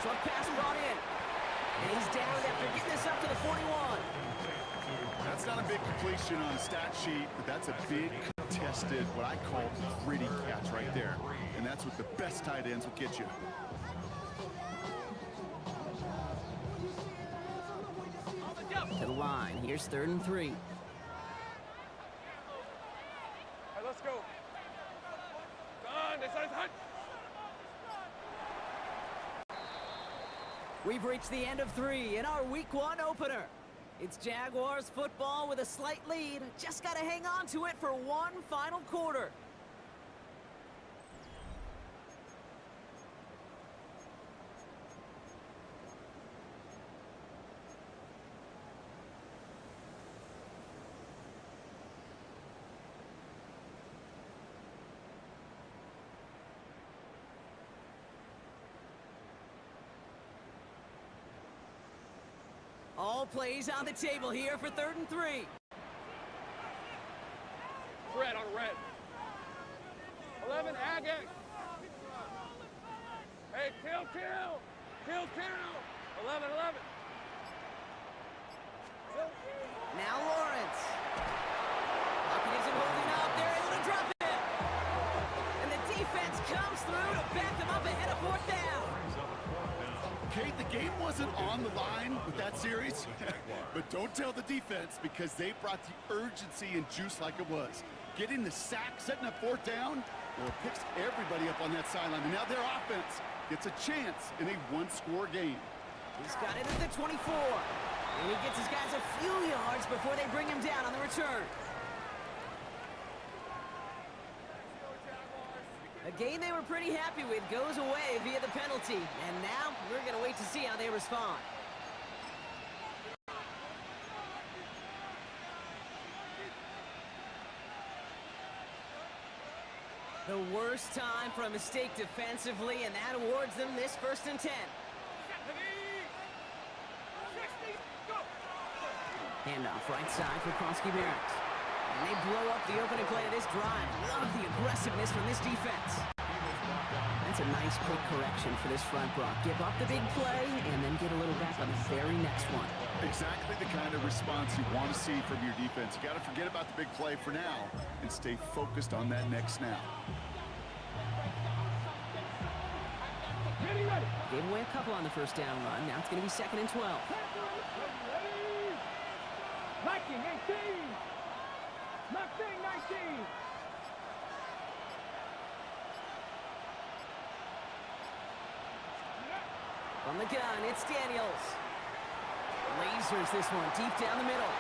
Short pass brought in. And he's down after getting this up to the 41. That's not a big completion on the stat sheet, but that's a big contested, what I call gritty catch right there. And that's what the best tight ends will get you. To the line. Here's third and 3. Hey, let's go. Son, hunt. We've reached the end of 3 in our Week 1 opener. It's Jaguars football with a slight lead. Just got to hang on to it for one final quarter. plays on the table here for 3rd and 3. Red on red. 11, Agate. Hey, kill. 11. Now Lawrence. Lockett isn't holding up. They're able to drop it. And the defense comes through to back them up ahead of 4th down. Kate, the game wasn't on the line with that series, but don't tell the defense because they brought the urgency and juice like it was. Getting the sack, setting up 4th down, well, it picks everybody up on that sideline. And now their offense gets a chance in a one-score game. He's got it at the 24. And he gets his guys a few yards before they bring him down on the return. A game they were pretty happy with goes away via the penalty. And now we're going to wait to see how they respond. The worst time for a mistake defensively, and that awards them this 1st and 10. Handoff right side for Kronsky Barracks. And they blow up the opening play of this drive. Love the aggressiveness from this defense. That's a nice quick correction for this front, Brock. Give up the big play and then get a little back on the very next one. Exactly the kind of response you want to see from your defense. You got to forget about the big play for now and stay focused on that next snap. Gave away a couple on the 1st down run. Now it's going to be 2nd and 12. 19. 19. From the gun, it's Daniels. Lasers this one deep down the middle.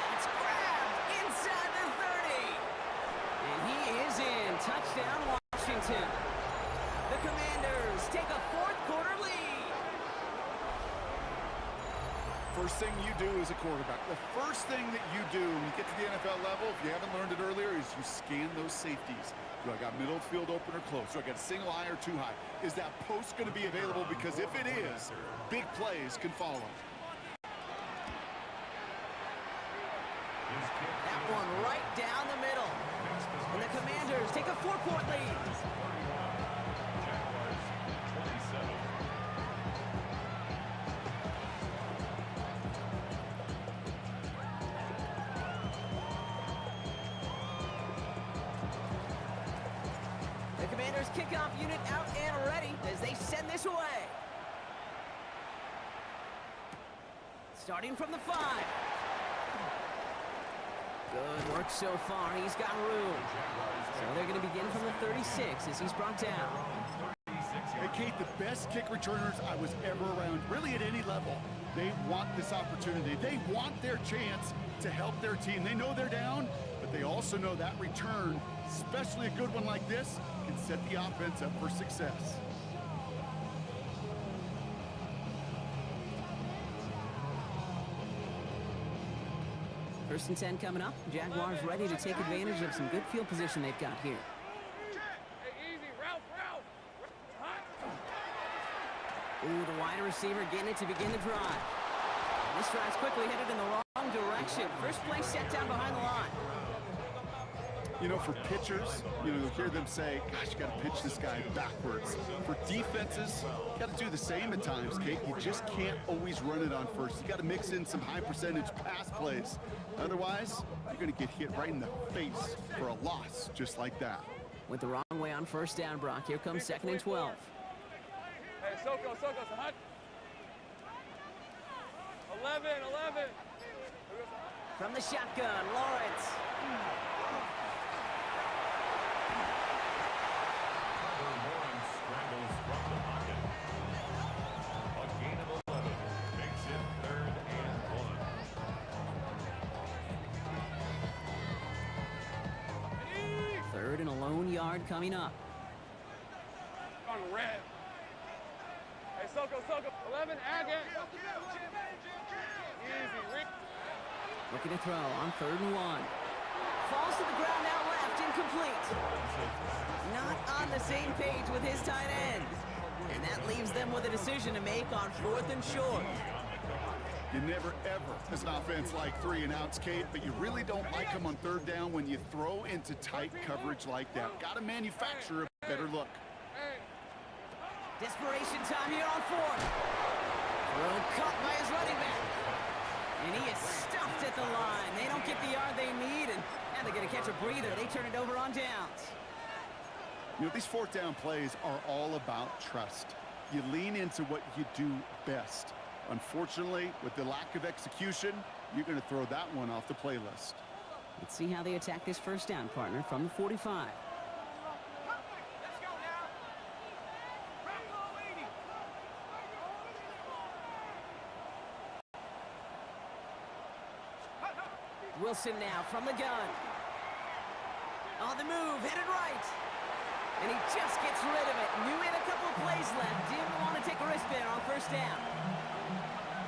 That's grabbed inside the 30. And he is in. Touchdown, Washington. The Commanders take a 4th quarter lead. First thing you do as a quarterback, the first thing that you do when you get to the NFL level, if you haven't learned it earlier, is you scan those safeties. Do I got middle field open or close? Do I got single high or too high? Is that post going to be available? Because if it is, big plays can follow. That one right down the middle. And the Commanders take a 4-point lead. The Commanders kickoff unit out and ready as they send this away. Starting from the 5. Good work so far. He's got room. So they're going to begin from the 36 as he's brought down. Hey, Kate, the best kick returners I was ever around, really at any level, they want this opportunity. They want their chance to help their team. They know they're down, but they also know that return, especially a good one like this, can set the offense up for success. First and 10 coming up. Jaguars ready to take advantage of some good field position they've got here. Hey, easy, route. Ooh, the wide receiver getting it to begin the drive. And this drive's quickly headed in the wrong direction. First play set down behind the line. You know, for pitchers, you'll hear them say, gosh, you got to pitch this guy backwards. For defenses, you got to do the same at times, Kate. You just can't always run it on first. You got to mix in some high percentage pass plays. Otherwise, you're going to get hit right in the face for a loss just like that. Went the wrong way on 1st down, Brock. Here comes 2nd and 12. Hey, Soko, hot. 11. From the shotgun, Lawrence. Lawrence scrambles from the pocket. A gain of 11 makes it 3rd and 1. Third and a lone yard coming up. On red. Hey, Soko. 11, Agate. Easy, Rick. Looking to throw on 3rd and 1. Falls to the ground now left, incomplete. Not on the same page with his tight end. And that leaves them with a decision to make on 4th and short. You never, ever, as an offense, like 3 and outs, Kate, but you really don't like them on third down when you throw into tight coverage like that. Got to manufacture a better look. Desperation time here on fourth. Throw caught by his running back. And he is stuffed at the line. They don't get the yard they need, and now they're going to catch a breather. They turn it over on downs. You know, these fourth down plays are all about trust. You lean into what you do best. Unfortunately, with the lack of execution, you're going to throw that one off the playlist. Let's see how they attack this first down, partner, from the 45. Wilson now from the gun. On the move, headed right. And he just gets rid of it. Knew he had a couple of plays left. Didn't want to take a risk there on first down.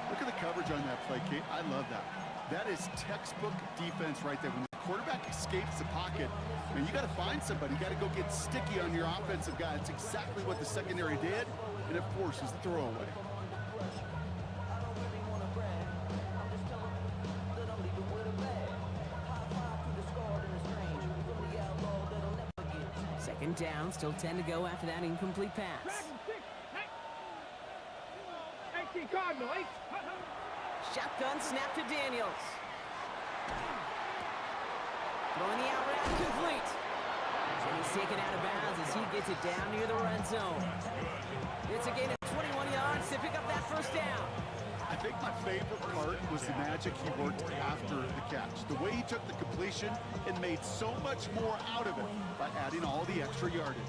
Look at the coverage on that play, Kate. I love that. That is textbook defense right there. When the quarterback escapes the pocket, and you got to find somebody. You got to go get sticky on your offensive guy. It's exactly what the secondary did, and it forces the throwaway. Second down, still 10 to go after that incomplete pass. 18 Cardinal, 8. Shotgun snap to Daniels. Throwing the out route complete. And he's taken out of bounds as he gets it down near the red zone. It's a gain of 21 yards to pick up that first down. I think my favorite part was the magic he worked after the catch. The way he took the completion and made so much more out of it by adding all the extra yardage.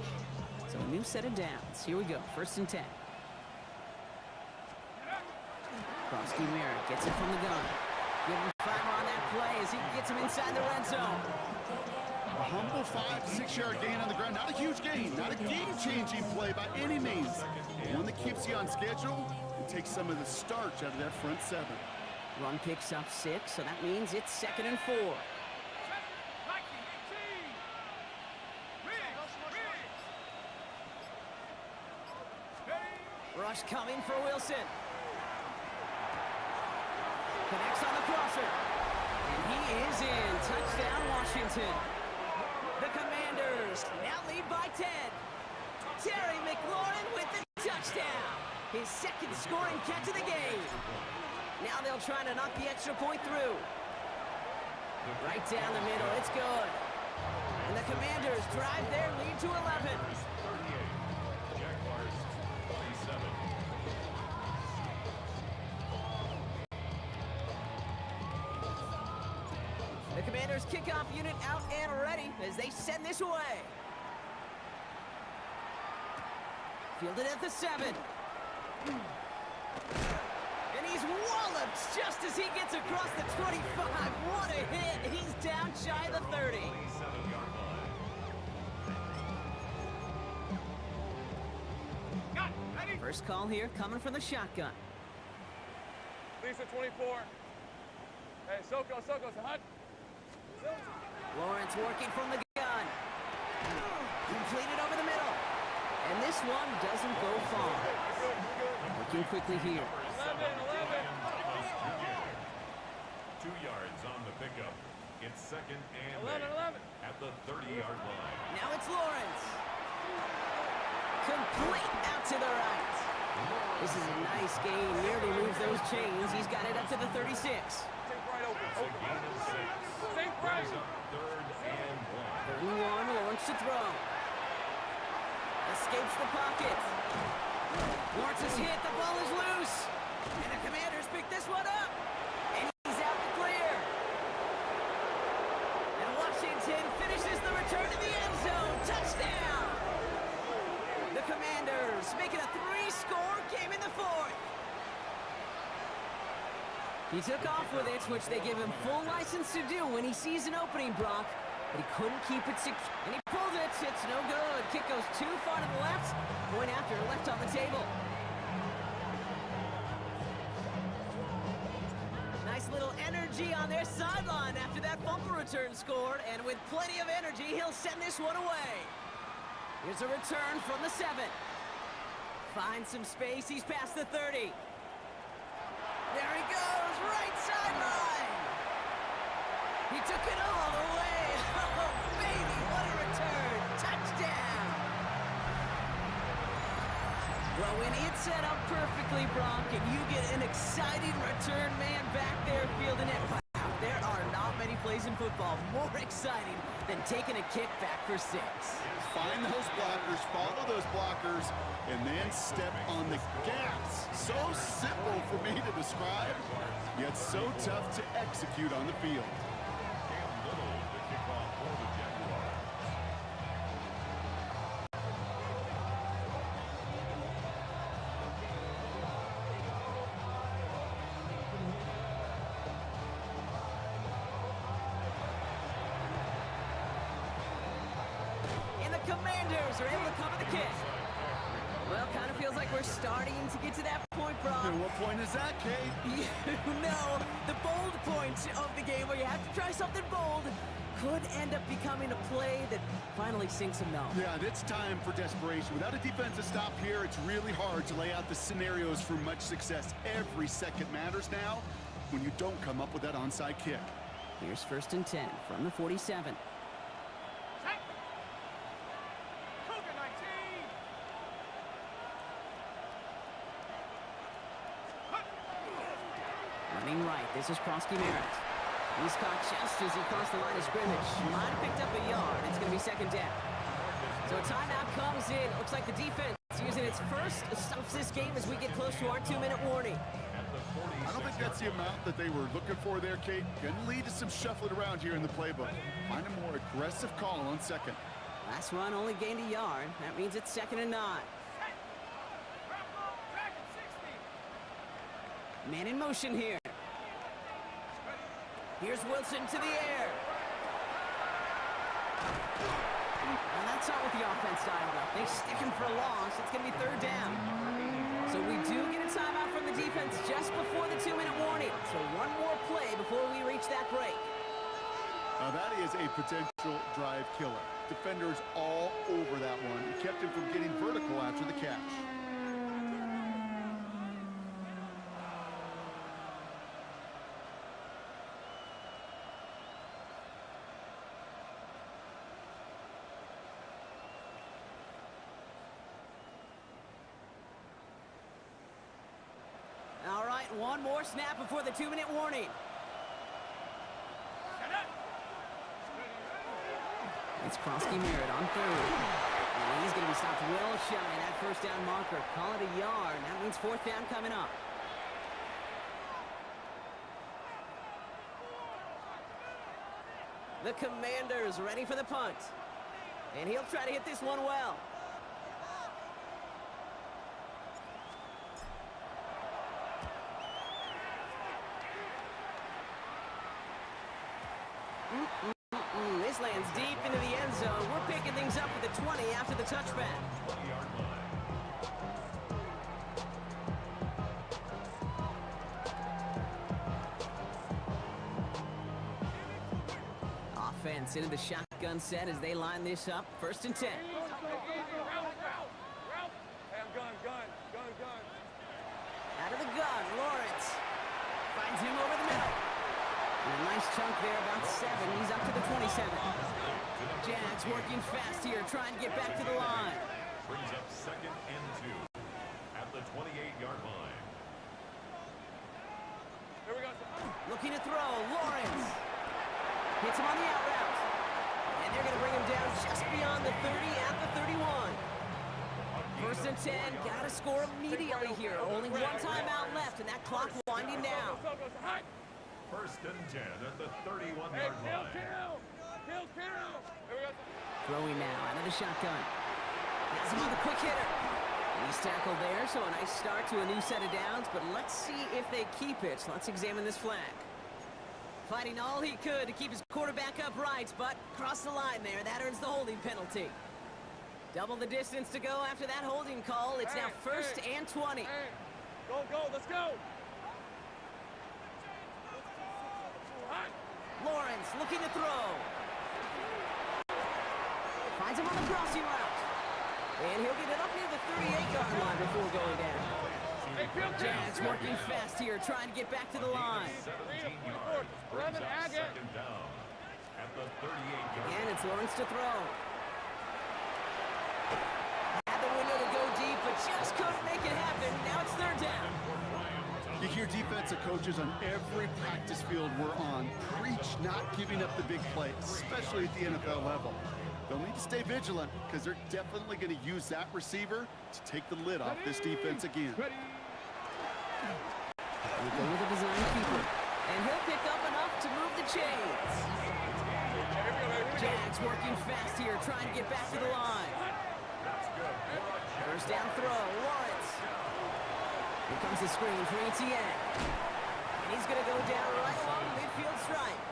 So a new set of downs. Here we go, 1st and 10. Krosky Merritt gets it from the gun. Give him five on that play as he gets him inside the red zone. A humble 5-6 yard gain on the ground. Not a huge gain, not a game-changing play by any means. One that keeps you on schedule and takes some of the starch out of that front 7. Run picks up 6, so that means it's 2nd and 4. Rush coming for Wilson. Connects on the crosser. And he is in. Touchdown, Washington. The Commanders now lead by 10. Terry McLaurin with the touchdown. His 2nd scoring catch of the game. Now they'll try to knock the extra point through. Right down the middle. It's good. And the Commanders drive their lead to 11. Jaguars 37. The Commanders kickoff unit out and ready as they send this away. Fielded at the 7. And he's walloped just as he gets across the 25. What a hit. He's down shy of the 30. 27-yard line. First call here coming from the shotgun. Lisa 24. Hey, Soko, hunt. Lawrence working from the gun. Completed over the middle. And this one doesn't go far. Working quickly here. 11. 2 yards on the pickup. It's 2nd and 11. at the 30-yard line. Now it's Lawrence. Complete out to the right. This is a nice gain. Nearly moves those chains. He's got it up to the 36. Think right open. It's a gain of 6. Think right. Brings up 3rd and 1. 3rd and 1, Lawrence to throw. Escapes the pocket. Lawrence is hit. The ball is loose. And the Commanders pick this one up. And he's out to clear. And Washington finishes the return to the end zone. Touchdown. The Commanders making a 3-score game in the 4th. He took off with it, which they give him full license to do when he sees an opening, Brock. But he couldn't keep it secure. And he pulled it. It's no good. Kick goes too far to the left. Point after, left on the table. Nice little energy on their sideline after that bumper return scored. And with plenty of energy, he'll send this one away. Here's a return from the 7. Finds some space. He's past the 30. There he goes, right sideline. He took it all the way. Oh, baby, what a return. Touchdown. Well, when it's set up perfectly, Brock, and you get an exciting return man back there fielding it, wow, there are not many plays in football more exciting than taking a kick back for 6. Find those blockers, follow those blockers, and then step on the gas. So simple for me to describe, yet so tough to execute on the field. Little to kick off for the Jaguars. And the Commanders are able to cover the kick. Well, kind of feels like we're starting to get to that point, Brock. And what point is that, Kate? You know, the bold point of the game where you have to try something bold could end up becoming a play that finally sinks them now. Yeah, it's time for desperation. Without a defensive stop here, it's really hard to lay out the scenarios for much success. Every second matters now when you don't come up with that onside kick. Here's 1st and 10 from the 47. Running right, this is Krosky-Merritt. He's caught just as he crossed the line of scrimmage. Might have picked up a yard. It's going to be 2nd down. So a timeout comes in. Looks like the defense using its first stops this game as we get close to our 2-minute warning. I don't think that's the amount that they were looking for there, Kate. Going to lead to some shuffling around here in the playbook. Find a more aggressive call on 2nd. Last run only gained a yard. That means it's 2nd and 9. Man in motion here. Here's Wilson to the air. Well, that's not what the offense dialed up. They stick him for a loss. It's going to be 3rd down. So we do get a timeout from the defense just before the 2-minute warning. So one more play before we reach that break. Now that is a potential drive killer. Defenders all over that one. It kept him from getting vertical after the catch. All right, one more snap before the 2-minute warning. It's Krosky-Merritt on 3rd. And he's going to be stopped well shy of that 1st down marker. Call it a yard. That means 4th down coming up. The Commanders ready for the punt. And he'll try to hit this one well. This lands deep into the end zone. We're picking things up at the 20 after the touchback. 20-yard line. Offense into the shotgun set as they line this up. 1st and 10. Out of the gun, Lawrence finds him over the middle. And a nice chunk there, about 7. He's up to the 27. Jags working fast here, trying to get back to the line. Brings up 2nd and 2 at the 28-yard line. Here we go. Looking to throw, Lawrence hits him on the out route. And they're going to bring him down just beyond the 30 at the 31. 1st and 10, got to score immediately here. Only one timeout left, and that clock winding down. 1st and 10 at the 31-yard Hey, line. kill. Here we go. Throwing now out of the shotgun. Has him on the quick hitter. He's tackled there, so a nice start to a new set of downs, but let's see if they keep it. Let's examine this flag. Fighting all he could to keep his quarterback upright, but crossed the line there. That earns the holding penalty. Double the distance to go after that holding call. It's now 1st and 20. Hey, go, let's go. Lawrence looking to throw. Finds him on the crossing route. And he'll get it up near the 38-yard line before going down. Hey, field Jags working fast here, trying to get back to the line. 11 Agate. Second down at the 38-yard And it's Lawrence to throw. Had the window to go deep, but just couldn't make it happen. Now it's third down. You hear defensive coaches on every practice field we're on preach not giving up the big play, especially at the NFL level. They'll need to stay vigilant because they're definitely going to use that receiver to take the lid off this defense again. Ready. We go with a design keeper. And he'll pick up enough to move the chains. Jags working fast here, trying to get back to the line. First down throw, Lawrence. Here comes the screen for ETN. And he's going to go down right along the midfield stripe.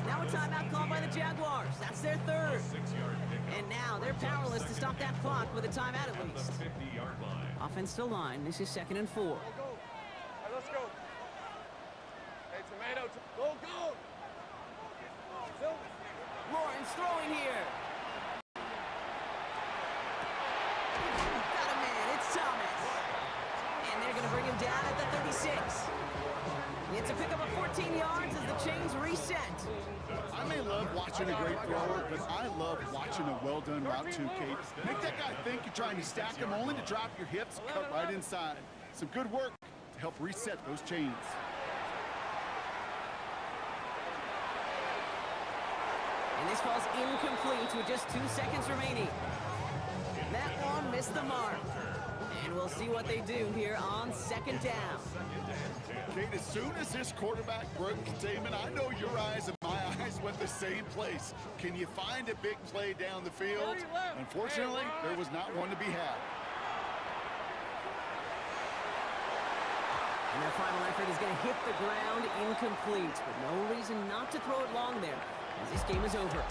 Now a timeout called by the Jaguars. That's their third. 6-yard pickup. And now they're powerless to stop that clock with a timeout at At the least. 50-yard line. Offense to line. This is 2nd and 4. Go. All right, let's go. Hey, tomato. Go, go. Lawrence throwing here. Got a man. It's Thomas. And they're going to bring him down at the 36. It's a pickup of 14 yards as the chains reset. I may love watching a great thrower, but I love watching a well-done route too, Kate. Make that guy think you're trying to stack him only to drop your hips, cut right inside. Some good work to help reset those chains. And this falls incomplete with just 2 seconds remaining. That one missed the mark. And we'll see what they do here on 2nd down. Kate, as soon as this quarterback broke containment, I know your eyes and my eyes went the same place. Can you find a big play down the field? Unfortunately, there was not one to be had. And their final effort is going to hit the ground incomplete. But no reason not to throw it long there, as this game is over.